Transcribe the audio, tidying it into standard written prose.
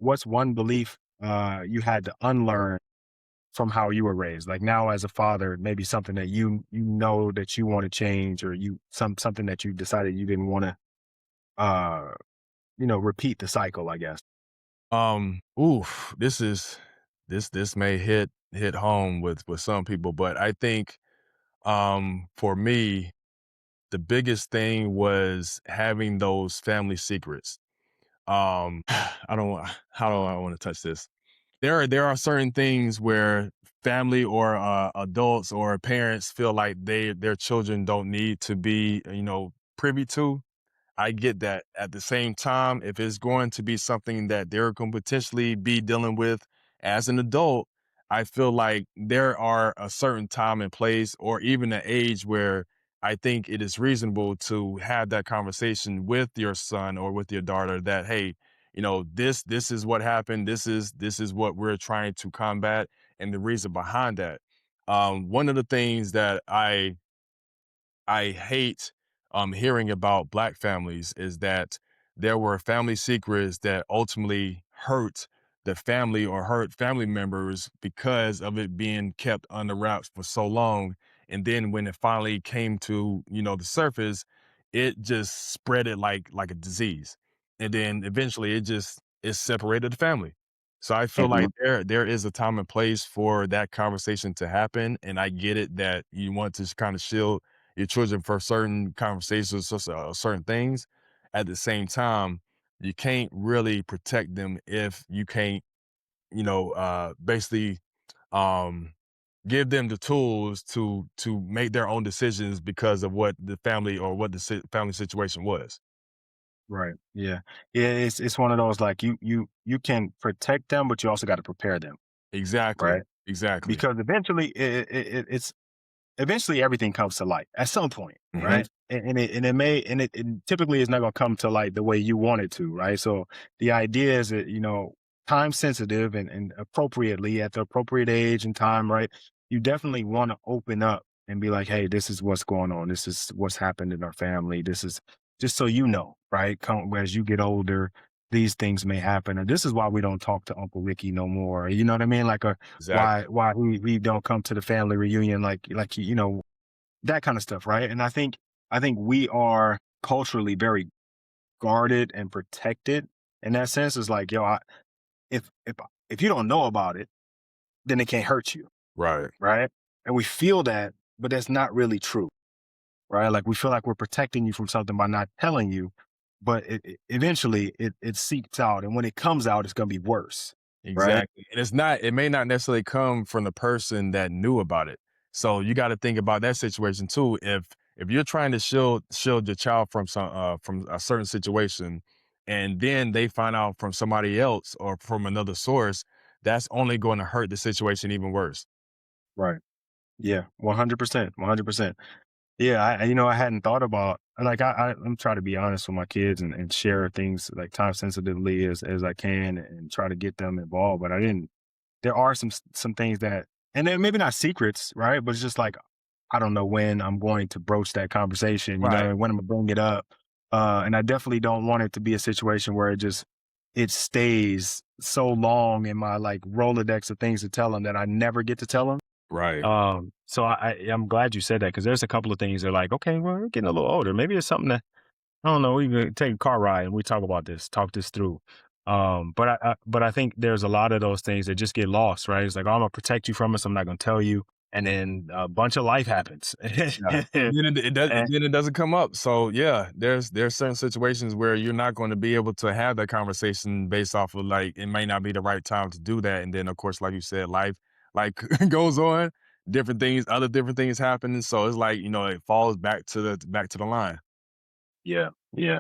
what's one belief you had to unlearn from how you were raised? Like now as a father, maybe something that you know that you want to change, or something that you decided you didn't want to uh repeat the cycle, I guess. Oof, this may hit home with some people, but I think for me, the biggest thing was having those family secrets. I don't want how do I want to touch this? There are certain things where family or adults or parents feel like their children don't need to be, privy to. I get that. At the same time, if it's going to be something that they're going to potentially be dealing with as an adult, I feel like there are a certain time and place, or even an age where I think it is reasonable to have that conversation with your son or with your daughter that, hey, this is what happened. This is what we're trying to combat, and the reason behind that. One of the things that I hate hearing about Black families is that there were family secrets that ultimately hurt the family or hurt family members because of it being kept under wraps for so long. And then when it finally came to, the surface, it just spread it like a disease. And then eventually it separated the family. So I feel like Mhm. there is a time and place for that conversation to happen. And I get it that you want to kind of shield your children for certain conversations, certain things. At the same time, you can't really protect them if you can't, basically um, give them the tools to make their own decisions because of what the family or what the family situation was. Right. Yeah. Yeah. It's one of those, like, you can protect them, but you also got to prepare them. Exactly. Right. Exactly. Because it's eventually everything comes to light at some point, Hmm. right? And it typically is not going to come to light the way you want it to, right? So the idea is that, time sensitive, and appropriately at the appropriate age and time, right? You definitely want to open up and be like, hey, this is what's going on. This is what's happened in our family. This is just so you know, right? As you get older, these things may happen. And this is why we don't talk to Uncle Ricky no more. You know what I mean? Like, Exactly. why we don't come to the family reunion, like that kind of stuff, right? And I think we are culturally very guarded and protected in that sense. Is like, yo, if if if you don't know about it, then it can't hurt you, Right. right? And we feel that, but that's not really true, right? Like we feel like we're protecting you from something by not telling you, but eventually it seeps out, and when it comes out, it's gonna be worse, right? Exactly, and it may not necessarily come from the person that knew about it. So you gotta think about that situation too. If you're trying to shield your child from a certain situation, and then they find out from somebody else or from another source, that's only going to hurt the situation even worse. Right. Yeah. 100%. 100%. Yeah, I hadn't thought about, like, I'm trying to be honest with my kids, and share things like time sensitively as I can, and try to get them involved. But I didn't. There are some things that, and then maybe not secrets, right? But it's just like I don't know when I'm going to broach that conversation, Right. and when I'm gonna bring it up. And I definitely don't want it to be a situation where it stays so long in my, like, Rolodex of things to tell them that I never get to tell them. Right. So I'm glad you said that, because there's a couple of things that are like, okay, well, we're getting a little older. Maybe it's something that, I don't know. We can take a car ride and we talk this through. But I think there's a lot of those things that just get lost, right? It's like, oh, I'm gonna protect you from it, so I'm not gonna tell you, and then a bunch of life happens. Yeah. And then And then it doesn't come up. So yeah, there's certain situations where you're not going to be able to have that conversation based off of, like, it may not be the right time to do that. And then of course, like you said, life like goes on, other different things happen. And so it's like, it falls back to the line. yeah, yeah.